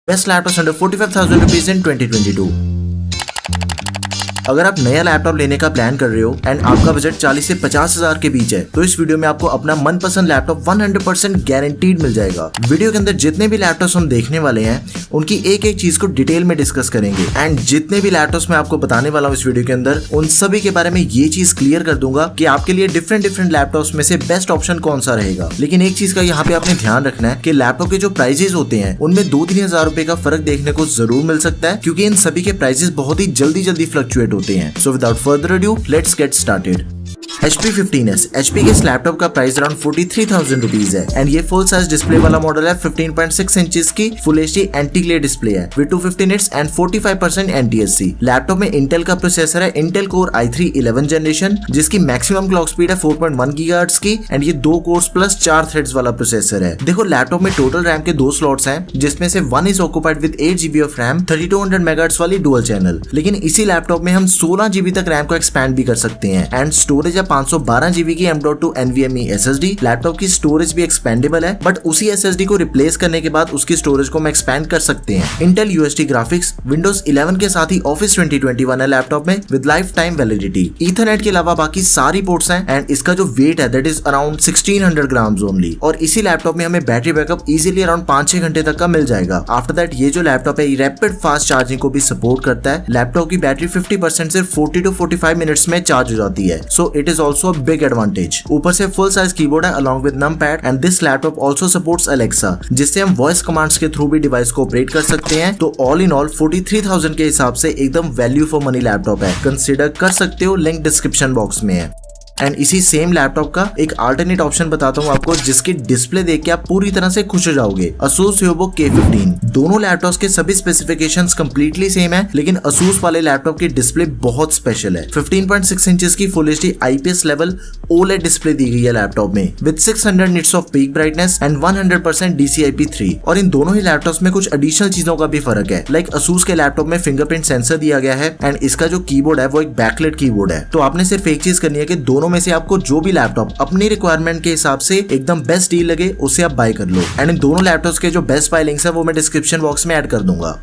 Best laptops under 45,000 rupees in 2022। अगर आप नया लैपटॉप लेने का प्लान कर रहे हो एंड आपका बजट 40 से 50,000 के बीच है तो इस वीडियो में आपको अपना मनपसंद लैपटॉप 100% गारंटीड मिल जाएगा। वीडियो के अंदर जितने भी लैपटॉप्स हम देखने वाले हैं उनकी एक एक चीज को डिटेल में डिस्कस करेंगे एंड जितने भी लैपटॉप्स मैं आपको बताने वाला हूँ इस वीडियो के अंदर उन सभी के बारे में ये चीज क्लियर कर दूंगा कि आपके लिए डिफरेंट लैपटॉप्स में से बेस्ट ऑप्शन कौन सा रहेगा। लेकिन एक चीज का यहाँ पे आपने ध्यान रखना है कि लैपटॉप के जो प्राइजेस होते हैं उनमें 2-3 हजार रुपए का फर्क देखने को जरूर मिल सकता है क्योंकि इन सभी के प्राइजेस बहुत ही जल्दी फ्लक्चुएट होते हैं। So without further adieu let's get started. HP 15s HP के इस लैपटॉप का प्राइस अराउंड 43,000 रुपीज है एंड ये फुल साइज डिस्प्ले वाला मॉडल है। 15.6 इंचेस की full HD anti glare display है with 250 nits and 45% NTSC। Laptop में इंटेल का प्रोसेसर है इंटेल कोर i3 11 जनरेशन जिसकी मैक्सिमम क्लॉक स्पीड है 4.1 गीगाहर्ट्ज की एंड ये 2 कोर्स प्लस 4 थ्रेड्स वाला प्रोसेसर है। देखो लैपटॉप में टोटल रैम के 2 स्लॉट्स हैं जिसमें से 1 is occupied with 8GB of RAM 3200 megahertz वाली डुअल चैनल। लेकिन इसी लैपटॉप में हम 16GB तक रैम को एक्सपैंड भी कर सकते हैं एंड स्टोरेज है 512GB की M.2 NVMe SSD। लैपटॉप की स्टोरेज भी एक्सपेंडेबल है बट उसी SSD को रिप्लेस करने के बाद उसकी स्टोरेज को हम एक्सपैंड कर सकते हैं। इंटेल UHD ग्राफिक्स विंडोज 11 के साथ ही ऑफिस 2021 है लैपटॉप में with life time validity. Ethernet के अलावा बाकी सारी पोर्ट्स हैं एंड इसका जो वेट है that is around 1600 grams only. और इसी लैपटॉप में हमें बैटरी बैकअप इजीली अराउंड 5-6 घंटे तक का मिल जाएगा। आफ्टर दैट ये जो लैपटॉप है रैपिड फास्ट चार्जिंग को भी सपोर्ट करता है। लैपटॉप की बैटरी 50% से 40 to 45 मिनट्स में चार्ज हो जाती है। So it is also big advantage. ऊपर से फुल साइज कीबोर्ड है along with numpad and this laptop also supports Alexa जिससे हम वॉइस कमांड्स के थ्रू भी डिवाइस को ऑपरेट कर सकते हैं। तो ऑल इन ऑल 43,000 के हिसाब से एकदम वैल्यू फॉर मनी लैपटॉप है। कंसीडर कर सकते हो, लिंक डिस्क्रिप्शन बॉक्स में है। एंड इसी सेम लैपटॉप का एक अल्टरनेट ऑप्शन बताता हूँ आपको जिसकी डिस्प्ले देख के आप पूरी तरह से खुश हो जाओगे। Asus Evobook K15। दोनों लैपटॉप्स के सभी स्पेसिफिकेशंस कंप्लीटली सेम है लेकिन Asus वाले लैपटॉप की डिस्प्ले बहुत स्पेशल है। 15.6 इंचेस की full HD IPS level OLED display दी गई है लैपटॉप में with 600 nits of peak brightness and 100% DCI-P3। और इन दोनों ही लैपटॉप्स में कुछ एडिशनल चीजों का भी फर्क है। लाइक Asus के लैपटॉप में फिंगरप्रिंट सेंसर दिया गया है एंड इसका जो कीबोर्ड है वो एक बैकलाइट कीबोर्ड है। तो आपने सिर्फ एक चीज करनी है कि दोनों में से आपको जो भी लैपटॉप अपनी रिक्वायरमेंट के हिसाब से एकदम बेस्ट डील लगे उसे आप बाय कर लो। एंड इन दोनों लैपटॉप्स के जो बेस्ट बाय लिंक्स है वो मैं डिस्क्रिप्शन बॉक्स में ऐड कर दूंगा।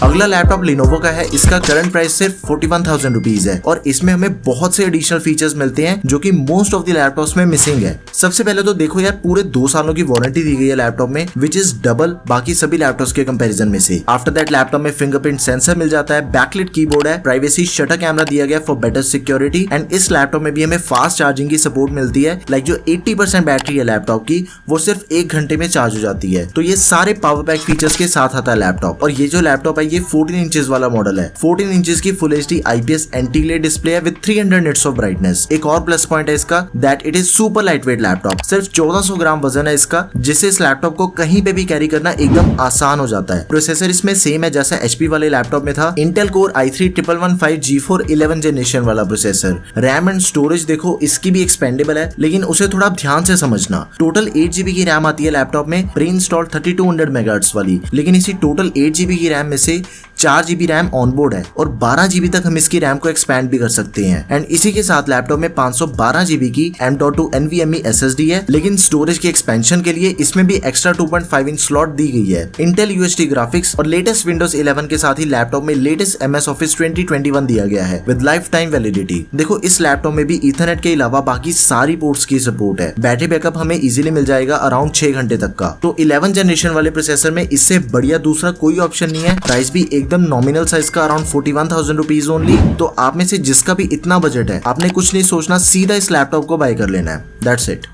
अगला लैपटॉप Lenovo का है। इसका करंट प्राइस सिर्फ 41,000 रुपीज है और इसमें हमें बहुत से एडिशनल फीचर्स मिलते हैं जो कि मोस्ट ऑफ द लैपटॉप्स में मिसिंग है। सबसे पहले तो देखो यार पूरे 2 सालों की वारंटी दी गई है लैपटॉप में विच इज डबल बाकी सभी लैपटॉप्स के कंपैरिजन में से। आफ्टर दैट लैपटॉप में फिंगरप्रिंट सेंसर मिल जाता है, बैकलाइट कीबोर्ड है, प्राइवेसी शटर कैमरा दिया गया फॉर बेटर सिक्योरिटी एंड इस लैपटॉप में भी हमें फास्ट चार्जिंग की सपोर्ट मिलती है। लाइक जो 80% बैटरी है लैपटॉप की वो सिर्फ 1 घंटे में चार्ज हो जाती है। तो ये सारे पावर पैक फीचर्स के साथ आता है लैपटॉप। और ये जो लैपटॉप है ये 14 इंचेस वाला मॉडल है। 14 इंचेस की full HD IPS anti glare display है विद 300 निट्स ऑफ ब्राइटनेस। एक और प्लस पॉइंट है इसका that it is super lightweight laptop. सिर्फ 1400 ग्राम वजन है इसका जिससे इस लैपटॉप को कहीं पे भी कैरी करना एकदम आसान हो जाता है। प्रोसेसर इसमें सेम है जैसा HP वाले लैपटॉप में था, Intel core i3 1115 G4 11 generation वाला प्रोसेसर। रैम एंड स्टोरेज देखो इसकी भी एक्सपेंडेबल है लेकिन उसे थोड़ा ध्यान से समझना। टोटल 8GB की रैम आती है लैपटॉप में प्री इंस्टॉल्ड 3200 मेगाहर्ट्ज वाली। लेकिन इसी टोटल 8GB की रैम में से 4GB रैम ऑनबोर्ड है और 12GB तक हम इसकी रैम को एक्सपैंड भी कर सकते हैं। एंड इसी के साथ लैपटॉप में 512GB की M.2 NVMe SSD है लेकिन स्टोरेज के एक्सपेंशन के लिए इसमें भी एक्स्ट्रा 2.5 इंच स्लॉट दी गई है। इंटेल UHD ग्राफिक्स और लेटेस्ट विंडोज 11 के साथ ही लैपटॉप में लेटेस्ट MS Office 2021 दिया गया है विद लाइफ टाइम वैलिडिटी। देखो इस लैपटॉप में भी ईथरनेट के अलावा बाकी सारी पोर्ट्स की सपोर्ट है। बैटरी बैकअप हमें इजीली मिल जाएगा अराउंड 6 घंटे तक का। तो 11 जनरेशन वाले प्रोसेसर में इससे बढ़िया दूसरा कोई ऑप्शन नहीं है। प्राइस भी एकदम नॉमिनल साइज का अराउंड 41,000 रुपीज ओनली। तो आप में से जिसका भी इतना बजट है आपने कुछ नहीं सोचना, सीधा इस लैपटॉप को बाय कर लेना है। That's it.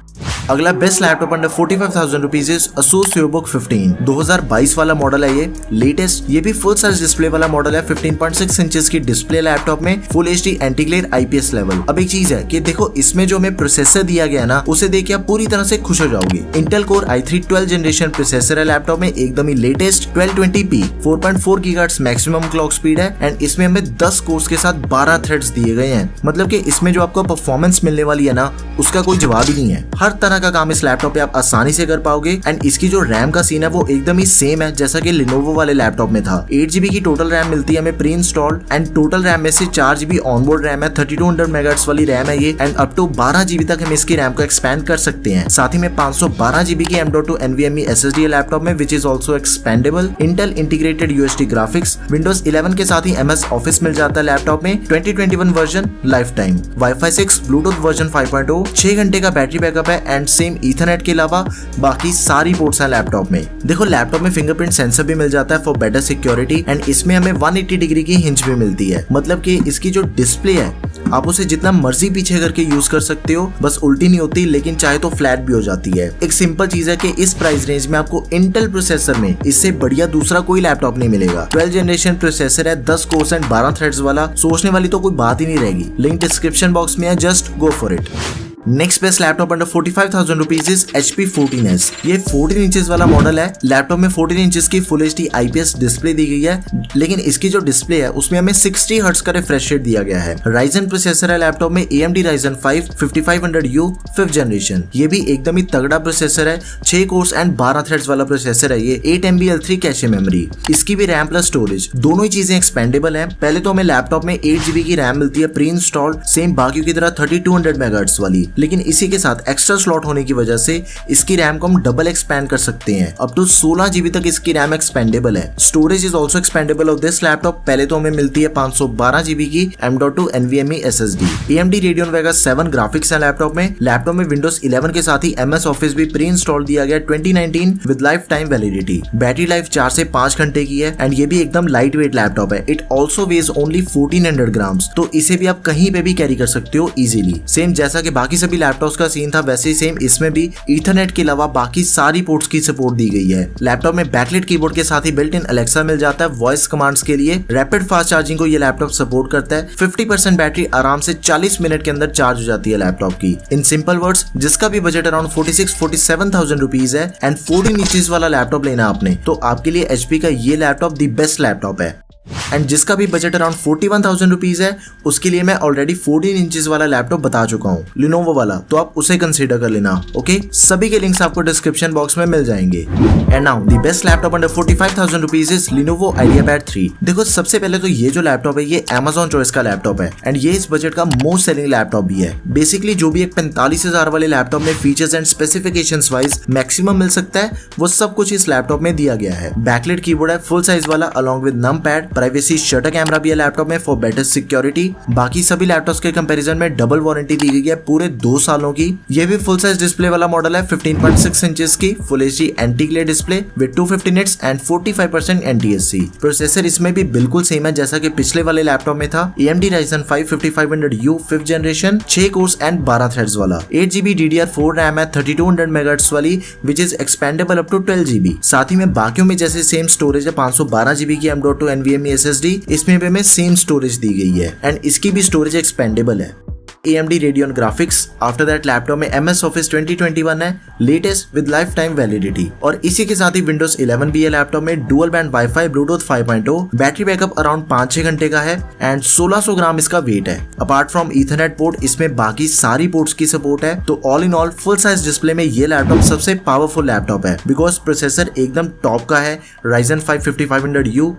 अगला best laptop under 45,000 rupees is Asus Evobook 15। 2022 वाला मॉडल है ये लेटेस्ट। ये भी फुल साइज डिस्प्ले वाला मॉडल है। 15.6 इंचेस की डिस्प्ले लैपटॉप में full HD anti glare IPS level. अब एक चीज है कि देखो इसमें जो हमें प्रोसेसर दिया गया ना उसे देख के आप पूरी तरह से खुश हो जाओगे। Intel core i3 12 generation processor है लैपटॉप में एकदम ही latest 1220p 4.4 gigahertz maximum clock speed है एंड इसमें हमें 10 कोर्स के साथ 12 थ्रेड्स दिए गए हैं। मतलब कि इसमें जो आपको परफॉर्मेंस मिलने वाली है ना उसका कोई जवाब ही नहीं है। हर तरह तरह का काम इस लैपटॉप पे आप आसानी से कर पाओगे। एंड इसकी जो रैम का सीन है वो एकदम ही सेम है जैसा कि Lenovo वाले लैपटॉप में था। 8GB की टोटल रैम मिलती है हमें pre installed and total RAM में से 4GB ऑनबोर्ड रैम है, 3200 मेगाहर्ट्ज वाली रैम है ये एंड अप टू 12GB तक हम इसकी रैम को एक्सपेंड कर सकते हैं। साथ ही में 512GB की M.2 NVMe SSD है लैपटॉप में which is also expendable. Intel integrated UHD graphics, Windows 11 के साथ ही MS Office मिल जाता है लैपटॉप में, 2021 version life time, Wi-Fi 6, Bluetooth version 5.0, 6 घंटे का बैटरी बैकअप है एंड सेम ईथरनेट के अलावा बाकी सारी पोर्ट्स हैं लैपटॉप में। देखो लैपटॉप में फिंगरप्रिंट सेंसर भी मिल जाता है फॉर बेटर सिक्योरिटी एंड इसमें हमें 180 डिग्री की हिंज भी मिलती है। मतलब कि इसकी जो डिस्प्ले है आप उसे जितना मर्जी पीछे करके यूज कर सकते हो, बस उल्टी नहीं होती लेकिन चाहे तो फ्लैट भी हो जाती है। एक सिंपल चीज है कि इस प्राइस रेंज में आपको इंटेल प्रोसेसर में इससे बढ़िया दूसरा कोई लैपटॉप नहीं मिलेगा। 12 जनरेशन प्रोसेसर है, 10 कोर्स एंड 12 थ्रेड्स वाला, सोचने वाली तो कोई बात ही नहीं रहेगी। लिंक डिस्क्रिप्शन बॉक्स में है, just go for it. Next best laptop under 45,000 rupees is HP 14s। ये 14 इंचेस वाला मॉडल है। लैपटॉप में 14 इंचेस की फुल HD IPS डिस्प्ले दी गई है, लेकिन इसकी जो डिस्प्ले है उसमें हमें 60 हर्ट्ज का रिफ्रेश रेट दिया गया है। Ryzen प्रोसेसर है लैपटॉप में, AMD Ryzen 5 5500U 5th generation. ये भी एकदम ही तगड़ा प्रोसेसर है, 6 कोर्स एंड 12 थ्रेड्स वाला प्रोसेसर है ये, 8MB L3 कैशे मेमोरी। इसकी भी रैम प्लस स्टोरेज दोनों ही चीजें एक्सपेंडेबल है। पहले तो हमें लैपटॉप में 8GB की रैम मिलती है प्री इंस्टॉल्ड, सेम बाकी की तरह 3200 मेगाहर्ट्ज वाली, लेकिन इसी के साथ एक्स्ट्रा स्लॉट होने की वजह से इसकी रैम को हम डबल एक्सपैंड कर सकते हैं। अप टू 16GB तक इसकी रैम एक्सपेंडेबल है। Storage is also expendable of this laptop. पहले तो हमें मिलती है 512GB की M.2 NVMe SSD। AMD Radeon Vega 7 graphics है लैपटॉप में। लैपटॉप में Windows 11 के साथ ही MS Office भी प्री इंस्टॉल दिया गया 2019 with life time validity. Battery life 4 से 5 घंटे की है एंड ये भी एकदम लाइट वेट लैपटॉप है। It also weighs only 1400 grams, तो इसे भी आप कहीं पे भी कैरी कर सकते हो इजीली। सेम जैसा कि बाकी सभी लैपटॉप्स का सीन था वैसे ही सेम इसमें भी ईथरनेट के अलावा बाकी सारी पोर्ट्स की सपोर्ट दी गई है। लैपटॉप में बैकलाइट कीबोर्ड के साथ ही बिल्ट इन अलेक्सा मिल जाता है वॉइस कमांड्स के लिए। रैपिड फास्ट चार्जिंग को ये लैपटॉप सपोर्ट करता है। 50% बैटरी आराम से 40 मिनट के अंदर चार्ज हो जाती है लैपटॉप की। इन सिंपल वर्ड्स, जिसका भी बजट अराउंड 46-47,000 रुपीज है एंड 14 इंचेस वाला लैपटॉप लेना आपने, तो आपके लिए HP का ये लैपटॉप दी बेस्ट लैपटॉप है। एंड जिसका भी बजट अराउंड 41,000 रुपीज है उसके लिए मैं ऑलरेडी 14 इंचेस वाला लैपटॉप बता चुका हूँ, Lenovo वाला, तो आप उसे कंसीडर कर लेना। ओके, सभी के लिंक्स आपको डिस्क्रिप्शन बॉक्स में मिल जाएंगे। And now the best laptop under 45,000 rupees is Lenovo IdeaPad 3। देखो सबसे पहले तो ये जो लैपटॉप है ये Amazon चॉइस का लैपटॉप है एंड ये इस बजट का मोस्ट सेलिंग लैपटॉप भी है। बेसिकली जो भी एक 45,000 वाले लैपटॉप में features and specifications wise maximum मिल सकता है वो सब कुछ इस लैपटॉप में दिया गया है। बैकलाइट कीबोर्ड है फुल साइज वाला along with num pad, privacy shutter camera भी है लैपटॉप में फॉर बेटर सिक्योरिटी। बाकी सभी लैपटॉप्स के कंपैरिजन में डबल वारंटी दी गई है पूरे 2 सालों की। ये भी फुल साइज डिस्प्ले वाला मॉडल है, 15.6 इंचेस की full HD anti glare display with 250 nits and 45% NTSC। Processor इसमें भी बिल्कुल सेम है जैसा कि पिछले वाले लैपटॉप में था, AMD Ryzen 5 5500U 5th generation, 6 cores and 12 threads वाला, 8GB DDR4 रैम है 3200 मेगाहर्ट्ज वाली which is expandable up to 12GB। साथ ही में बाकियों में जैसे सेम स्टोरेज है 512GB की M.2 NVMe SSD, इसमें भी हमें सेम स्टोरेज दी गई है एंड इसकी भी स्टोरेज एक्सपेंडेबल है। AMD Radeon graphics. After that laptop में MS Office 2021 है latest with life time validity और इसी के साथ ही Windows 11 भी है लैपटॉप में, dual band Wi-Fi Bluetooth 5.0, battery backup around 5-6 घंटे का है एंड 1600 ग्राम इसका वेट है। अपार्ट फ्रॉम ईथरनेट पोर्ट इसमें बाकी सारी पोर्ट्स की सपोर्ट है। तो all in all full size display में ये लैपटॉप सबसे पावरफुल लैपटॉप है बिकॉज प्रोसेसर एकदम टॉप का है, Ryzen 5 5500U।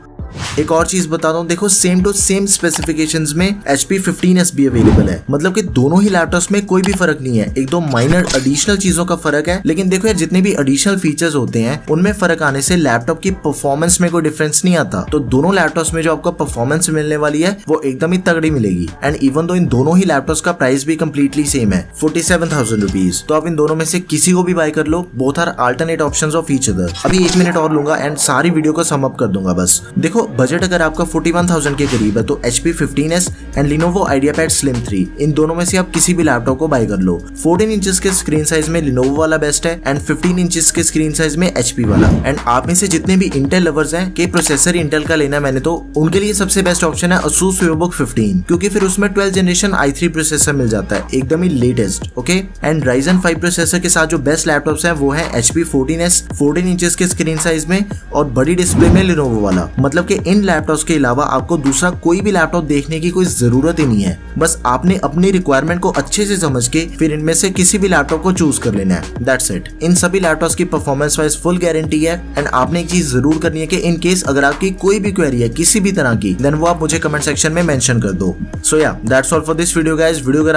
एक और चीज बता दूं, देखो सेम टू सेम स्पेसिफिकेशंस में HP 15s भी अवेलेबल है। मतलब कि दोनों ही लैपटॉप्स में कोई भी फर्क नहीं है, एक दो माइनर एडिशनल चीजों का फर्क है, लेकिन देखो यार जितने भी एडिशनल फीचर्स होते हैं उनमें फर्क आने से लैपटॉप की परफॉर्मेंस में कोई डिफरेंस नहीं आता। तो दोनों लैपटॉप्स में जो आपको परफॉर्मेंस मिलने वाली है वो एकदम ही तगड़ी मिलेगी। एंड इवन दो इन दोनों ही लैपटॉप्स का प्राइस भी कम्प्लीटली सेम है, 47,000 रुपीज। तो आप इन दोनों में से किसी को भी बाय कर लो, both are alternate options of each other. अभी 1 मिनट और लूंगा एंड सारी वीडियो को सम अप कर दूंगा बस। देखो बजट अगर आपका 41,000 के करीब है तो HP 15s and Lenovo IdeaPad Slim 3 इन दोनों में से आप किसी भी लैपटॉप को बाय कर लो। 14 इंचेस के स्क्रीन साइज में Lenovo वाला बेस्ट है एंड 15 इंचेस के स्क्रीन साइज में HP वाला। एंड आप में से जितने भी इंटेल लवर्स हैं कि प्रोसेसर इंटेल का लेना मैंने, तो उनके लिए सबसे बेस्ट ऑप्शन है Asus VivoBook 15 क्योंकि फिर उसमें 12th जनरेशन i3 प्रोसेसर मिल जाता है एकदम ही latest. Okay, and Ryzen 5 processor के साथ जो बेस्ट लैपटॉप्स हैं वो है HP 14s 14 इंचेस के स्क्रीन साइज में और बड़ी डिस्प्ले में Lenovo वाला। मतलब कि इन लैपटॉप्स के अलावा आपको दूसरा कोई भी लैपटॉप देखने की कोई जरूरत ही नहीं है। बस आपने अपनी रिक्वायरमेंट को अच्छे से समझ के फिर इनमें से किसी भी लैपटॉप को चूज कर लेना है। That's it. इन सभी लैपटॉप्स की परफॉर्मेंस वाइज फुल गारंटी है। एंड आपने एक चीज जरूर करनी है कि इन केस अगर आपकी कोई भी क्वेरी है किसी भी तरह की, देन वो आप मुझे कमेंट सेक्शन में मेंशन कर दो। सो या that's all for this video guys. Video अगर